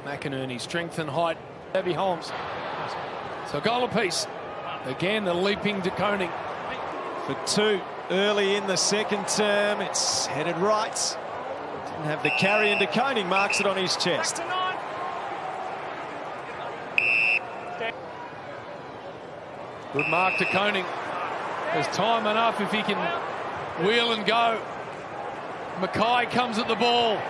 McInerney, strength and height. Debbie Holmes. So goal apiece. Again, the leaping de Koning. For two early in the second term. It's headed right. Didn't have the carry, and de Koning marks it on his chest. Good mark to Koning. There's time enough if he can wheel and go. Mackay comes at the ball.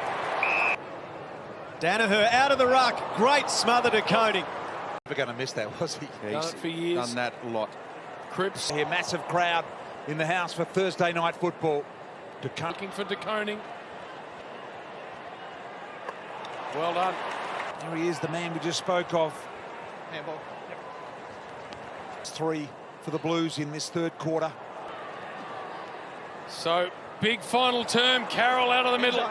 Danaher out of the ruck. Great smother to Koning. Never going to miss that, was he? Done it for years. Done that a lot. Cripps. Here, massive crowd in the house for Thursday night football. Looking for de Koning. Well done. There he is, the man we just spoke of. Handball. It's 3 for the Blues in this third quarter. So, big final term. Carroll out of the middle.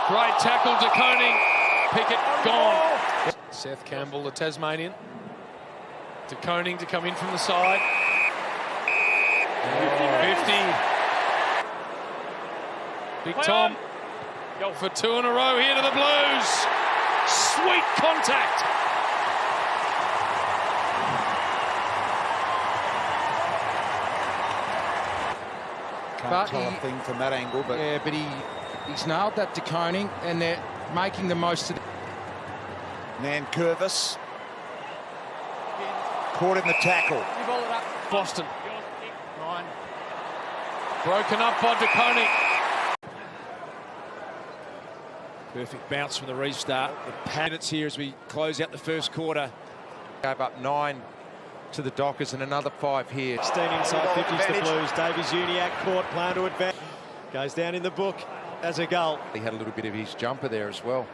Great tackle to Koning. Pickett gone. Seth Campbell, the Tasmanian. De Koning to come in from the side. 50. Big Tom. Go for 2 in a row here to the Blues. Sweet contact. Can't tell a thing from that angle, but yeah, but he's nailed that de Koning, and they're making the most of it. Nankervis caught in the tackle. Boston. 9. Broken up by de Koning. Perfect bounce from the restart. The minutes here as we close out the first quarter. Gave up 9 to the Dockers and another 5 here. 16 inside 50s the Blues. Davies Uniacke caught, plan to advance. Goes down in the book as a goal. He had a little bit of his jumper there as well.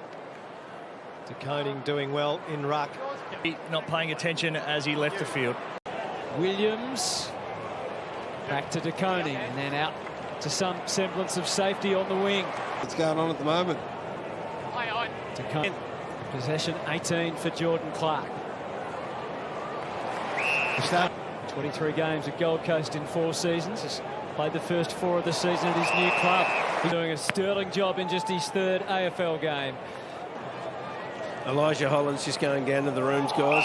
De Koning doing well in ruck. Not paying attention as he left the field. Williams back to de Koning and then out to some semblance of safety on the wing. What's going on at the moment? De Koning. Possession 18 for Jordan Clark. 23 games at Gold Coast in 4 seasons. Has played the first 4 of the season at his new club. He's doing a sterling job in just his 3rd AFL game. Elijah Holland's just going down to the rooms, guys.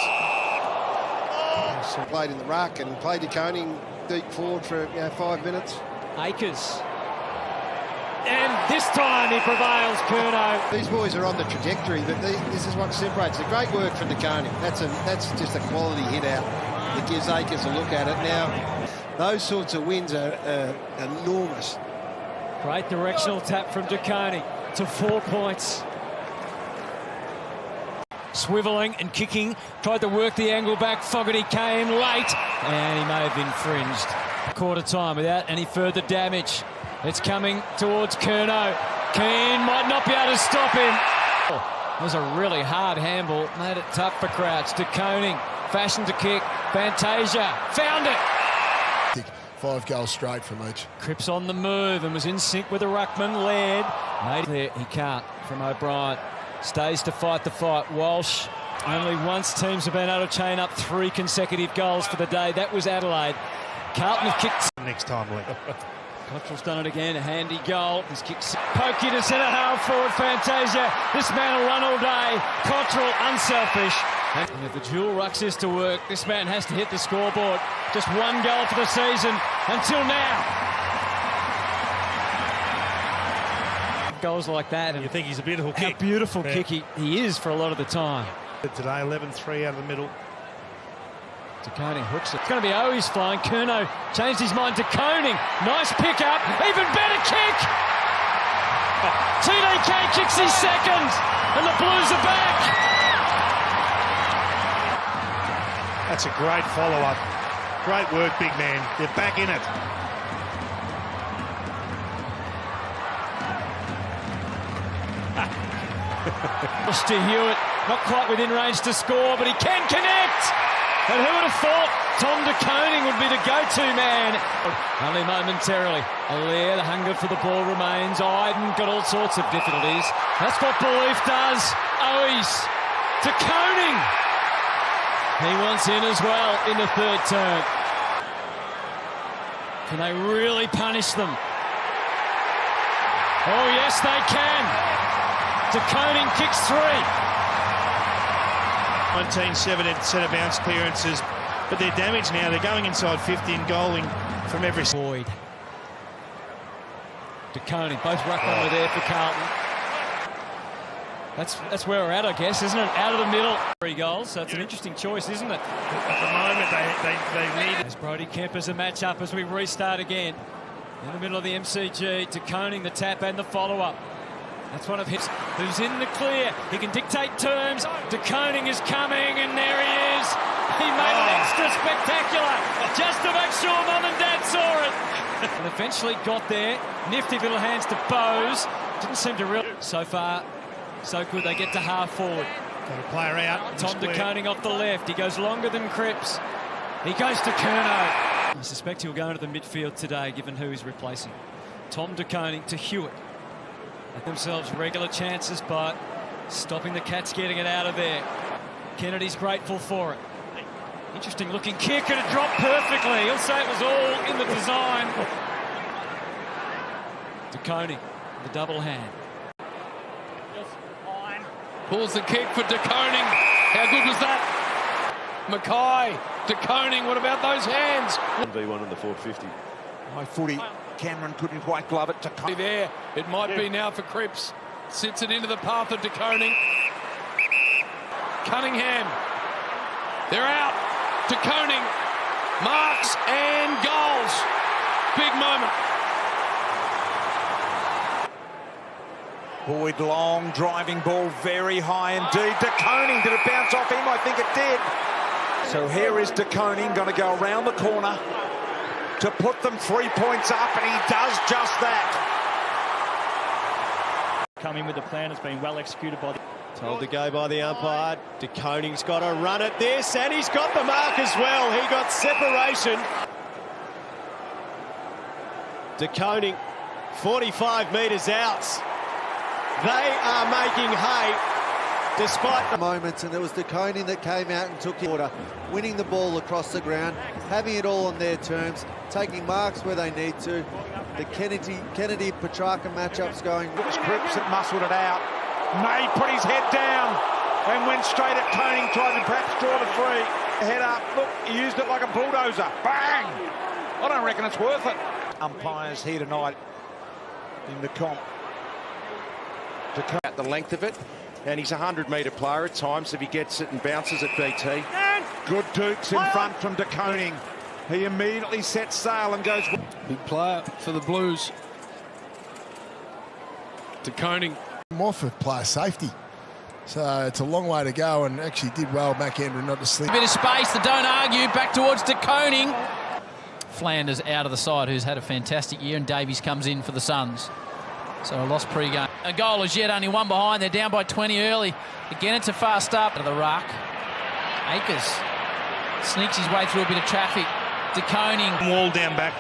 Played in the ruck and played de Koning deep forward for 5 minutes. Akers. And this time he prevails, Curnow. These boys are on the trajectory, but this is what separates. The great work from de Koning. That's just a quality hit out that gives Akers a look at it. Now, those sorts of wins are enormous. Great directional tap from de Koning to 4 points. Swivelling and kicking, tried to work the angle back. Fogarty came late and he may have infringed. Quarter time without any further damage. It's coming towards Curnow. Keane might not be able to stop him. It was a really hard handball, made it tough for Crouch. De Koning, fashioned to kick. Fantasia found it. 5 goals straight from each. Cripps on the move and was in sync with the ruckman. Laird made it there. He can't from O'Brien. Stays to fight the fight. Walsh. Only once teams have been able to chain up 3 consecutive goals for the day. That was Adelaide. Carlton have kicked. Next time, Lee. Cottrell's done it again. A handy goal. His kicks. Pokey to centre half forward. Fantasia. This man will run all day. Cottrell unselfish. And if the dual rucks is to work, this man has to hit the scoreboard. Just 1 goal for the season until now. Goals like that, and You think he's a beautiful kick? how beautiful kick he is for a lot of the time. Today, 11-3 out of the middle. De Koning hooks it. It's going to be Owies flying. Curnow changed his mind to Koning. Nice pick up. Even better kick. TDK kicks his second, and the Blues are back. That's a great follow-up. Great work, big man. They're back in it. To Hewitt, not quite within range to score, but he can connect. And who would have thought Tom De Koning would be the go-to man? Only momentarily. Allaire, the hunger for the ball remains. Iden got all sorts of difficulties. That's what belief does. Owies to Koning. He wants in as well in the 3rd term. Can they really punish them? Oh, yes, they can. De Koning kicks 3. 19-7 set of bounce clearances, but they're damaged now. They're going inside 50 and goaling from every... Boyd. De Koning, both ruckmen were there for Carlton. That's where we're at, I guess, isn't it? Out of the middle. 3 goals, so it's an interesting choice, isn't it? At the moment, they need... As Brody Kemper's a match-up as we restart again. In the middle of the MCG, De Koning, the tap and the follow-up. That's one of his, who's in the clear. He can dictate terms. De Koning is coming, and there he is. He made it extra spectacular, just to make sure Mum and Dad saw it. And eventually got there. Nifty little hands to Bowes. Didn't seem to really... So far, so good. They get to half forward. Got a player out. Tom De Koning off the left. He goes longer than Cripps. He goes to Curnow. I suspect he'll go into the midfield today, given who he's replacing. Tom De Koning to Hewitt. At themselves regular chances, but stopping the Cats getting it out of there. Kennedy's grateful for it. Interesting looking kick, and it dropped perfectly. He'll say it was all in the design. De Koning, the double hand. Pulls the kick for De Koning. How good was that? Mackay, De Koning, what about those hands? V1 in the 450. High footy. Cameron couldn't quite glove it to Koning. There, it might be now for Cripps. Sits it into the path of De Koning. Cunningham. They're out. De Koning marks and goals. Big moment. Boyd long driving ball, very high indeed. De Koning, did it bounce off him? I think it did. So here is De Koning going to go around the corner to put them 3 points up, and he does just that. Coming with the plan has been well executed by the... Told to go by the umpire. De Koning's got a run at this, and he's got the mark as well. He got separation. De Koning, 45 metres out. They are making hay despite the moments, and it was De Koning that came out and took it, winning the ball across the ground, having it all on their terms, taking marks where they need to. The Kennedy-Petrarca matchup's going. It was Cripps that muscled it out. May put his head down and went straight at Koning, tried to perhaps draw the free. Head up, look, he used it like a bulldozer. Bang! I don't reckon it's worth it. Umpires here tonight in the comp. At the length of it, and he's a 100-metre player at times if he gets it and bounces at BT. Good Dukes in front from De Koning. He immediately sets sail and goes... Big player for the Blues. De Koning. More for player safety. So it's a long way to go, and actually did well back end and not to slip. A bit of space, they don't argue, back towards De Koning. Flanders out of the side, who's had a fantastic year, and Davies comes in for the Suns. So a lost pre-game. A goal as yet, only one behind. They're down by 20 early. Again, it's a fast start to the ruck. Akers sneaks his way through a bit of traffic. De Koning. Wall down back.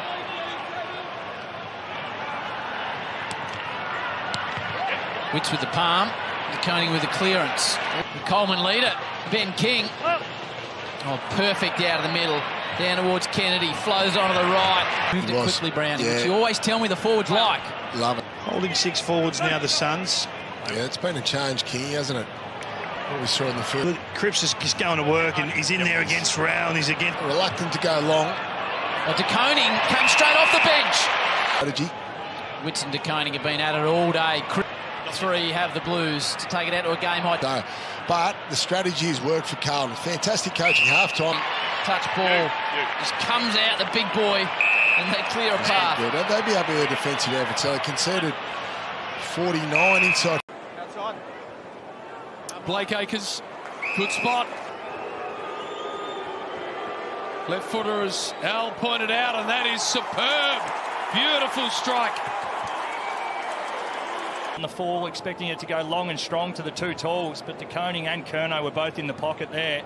Wicks with the palm. De Koning with the clearance. The Coleman leader, Ben King. Oh, perfect out of the middle. Down towards Kennedy. Flows onto the right. Moved it quickly, Brownie, which you always tell me the forwards like. Love it. Holding 6 forwards now, the Suns. Yeah, it's been a change, King, hasn't it? What we saw in the field. Cripps is going to work, and he's in there against Rao, and he's again reluctant to go long. Well, De Koning came straight off the bench. Strategy. Witts and De Koning have been at it all day. 3 have the Blues to take it out to a game high. No, but the strategy has worked for Carlton. Fantastic coaching, half-time. Touch ball, just comes out, the big boy, and they clear a path. Yeah, they'd be able to do a defensive effort, so they conceded 49 inside. Outside. Blake Akers, good spot. Left footer, as Al pointed out, and that is superb. Beautiful strike. On the fall, expecting it to go long and strong to the 2 talls, but De Koning and Curnow were both in the pocket there.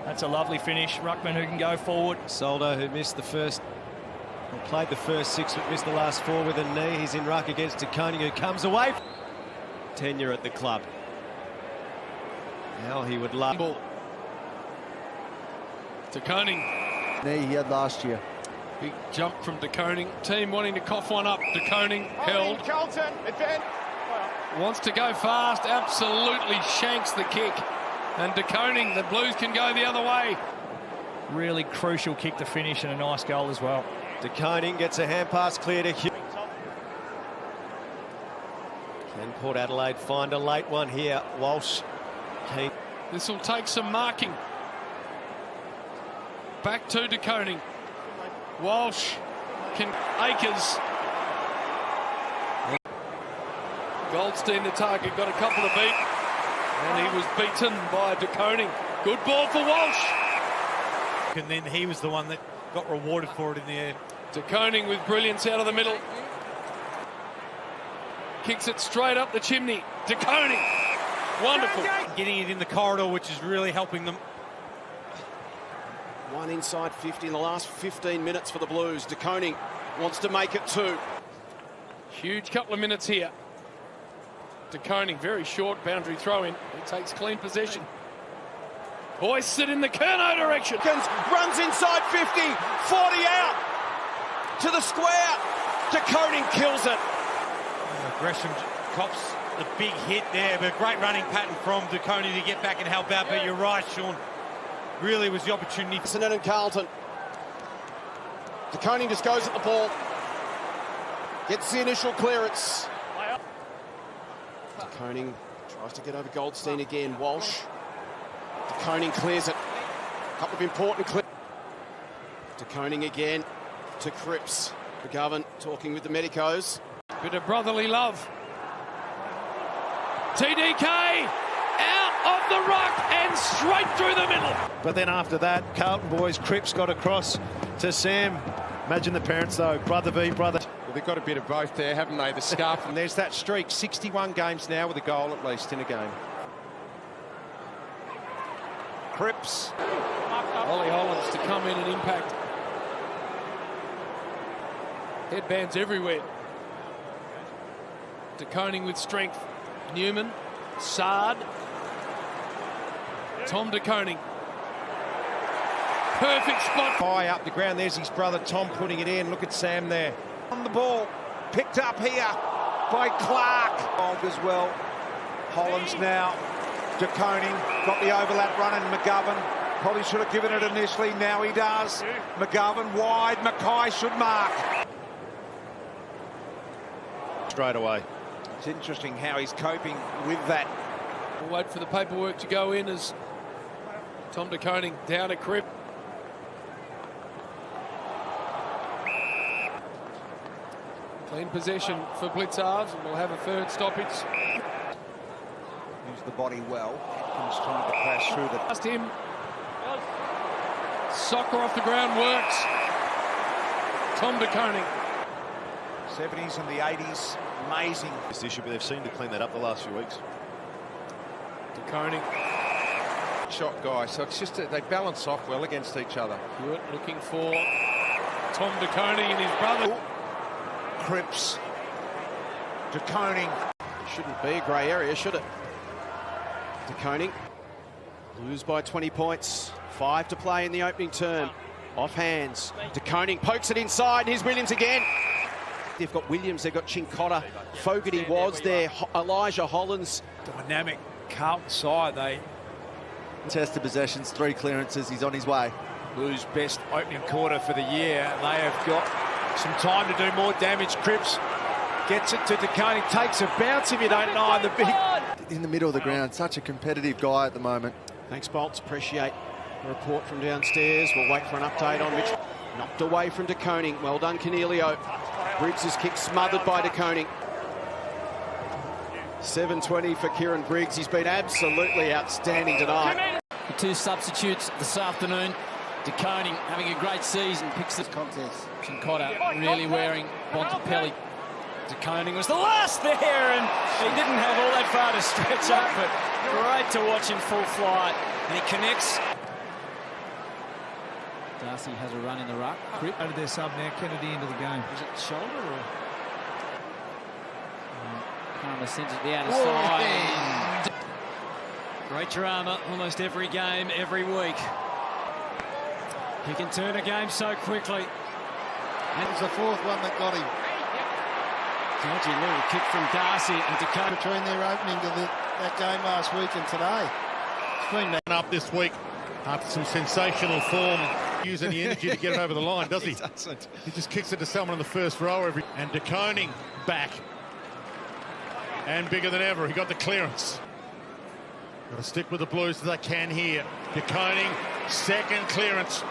That's a lovely finish. Ruckman who can go forward. Soldo, who missed the first, or played the first 6 but missed the last 4 with a knee. He's in ruck against De Koning, who comes away. Tenure at the club. Now he would love. De Koning. Knee he had last year. Big jump from De Koning. Team wanting to cough one up. De Koning held. Carlton, advance. wants to go fast, absolutely shanks the kick. And De Koning, the Blues can go the other way. Really crucial kick to finish and a nice goal as well. De Koning gets a hand pass clear to Hugh. Can Port Adelaide find a late one here? Walsh. This will take some marking. Back to De Koning. Walsh can Akers. Goldstein, the target, got a couple of beat. And he was beaten by De Koning. Good ball for Walsh. And then he was the one that got rewarded for it in the air. De Koning with brilliance out of the middle. Kicks it straight up the chimney. De Koning. Wonderful. Getting it in the corridor, which is really helping them. One inside 50 in the last 15 minutes for the Blues. De Koning wants to make it 2. Huge couple of minutes here. De Koning, very short boundary throw in. He takes clean possession. Hoists it in the Curnow direction. Runs inside 50, 40 out to the square. De Koning kills it. Gresham cops the big hit there, but great running pattern from De Koning to get back and help out. But you're right, Sean. Really was the opportunity. And Carlton. De Koning just goes at the ball. Gets the initial clearance. De Koning tries to get over Goldstein again. Walsh. De Koning clears it. A couple of important clears. De Koning again to Cripps. McGovern talking with the medicos. Bit of brotherly love. TDK out of the ruck and straight through the middle. But then after that, Carlton boys, Cripps got across to Sam. Imagine the parents though, brother v brother. Well, they've got a bit of both there, haven't they? The scarf. And there's that streak. 61 games now with a goal at least in a game. Cripps. Ollie Hollands to come in and impact. Headbands everywhere. De Koning with strength. Newman. Sard. Tom De Koning. Perfect spot. High up the ground. There's his brother Tom putting it in. Look at Sam there. On the ball. Picked up here by Clark. As well. Hollands now. De Koning got the overlap running. McGovern probably should have given it initially. Now he does. McGovern wide. Mackay should mark. Straight away. It's interesting how he's coping with that. We'll wait for the paperwork to go in as Tom De Koning down a Crip. Clean possession for Blitzarves, and we'll have a third stoppage. Use the body well. Atkins trying to crash through the... Past him. Soccer off the ground works. Tom De Koning. 70s and the 80s, amazing. This issue, but they've seemed to clean that up the last few weeks. De Koning. Shot guy, so it's just they balance off well against each other. Hewitt looking for Tom De Koning and his brother. Cripps. De Koning. Shouldn't be a grey area, should it? De Koning. Blues by 20 points. 5 to play in the opening term. Off hands. De Koning pokes it inside, and here's Williams again. They've got Williams, they've got Chincotta. Fogarty was there. Elijah Hollands. Dynamic Carlton side. They tested possessions, 3 clearances. He's on his way. Blues best opening quarter for the year. They have got some time to do more damage. Cripps gets it to De Koning. Takes a bounce if you don't know. The big in the middle of the ground. Such a competitive guy at the moment. Thanks, Bolts. Appreciate the report from downstairs. We'll wait for an update on which knocked away from De Koning. Well done, Cornelio. Briggs' kick smothered by De Koning. 7:20 for Kieran Briggs. He's been absolutely outstanding tonight. The 2 substitutes this afternoon. De Koning having a great season. Picks the Contest. Chincotta really wearing Bontempelli. De Koning was the last there, and he didn't have all that far to stretch up, but great to watch him full flight. And he connects. Darcy has a run in the ruck. Crip. Out of their sub now, Kennedy into the game. Is it shoulder or? Palmer sends it the outside. Great drama almost every game, every week. He can turn a game so quickly. And it was the 4th one that got him. Dodgy little kick from Darcy and DeConing. Between their opening to that game last week and today. It's been up this week after some sensational form. Using the energy to get it over the line, does he? He doesn't. He just kicks it to someone in the first row. And De Koning back. And bigger than ever. He got the clearance. Got to stick with the Blues as they can here. De Koning, second clearance.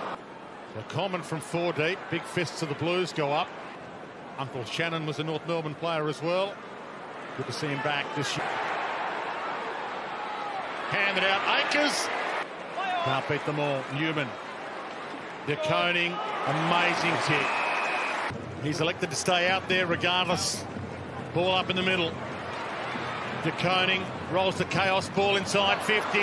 So Common from 4 deep. Big fists of the Blues go up. Uncle Shannon was a North Melbourne player as well. Good to see him back this year. Handed out. Akers. Can't beat them all. Newman. De Koning, amazing kick. He's elected to stay out there regardless. Ball up in the middle. De Koning rolls the chaos ball inside 50.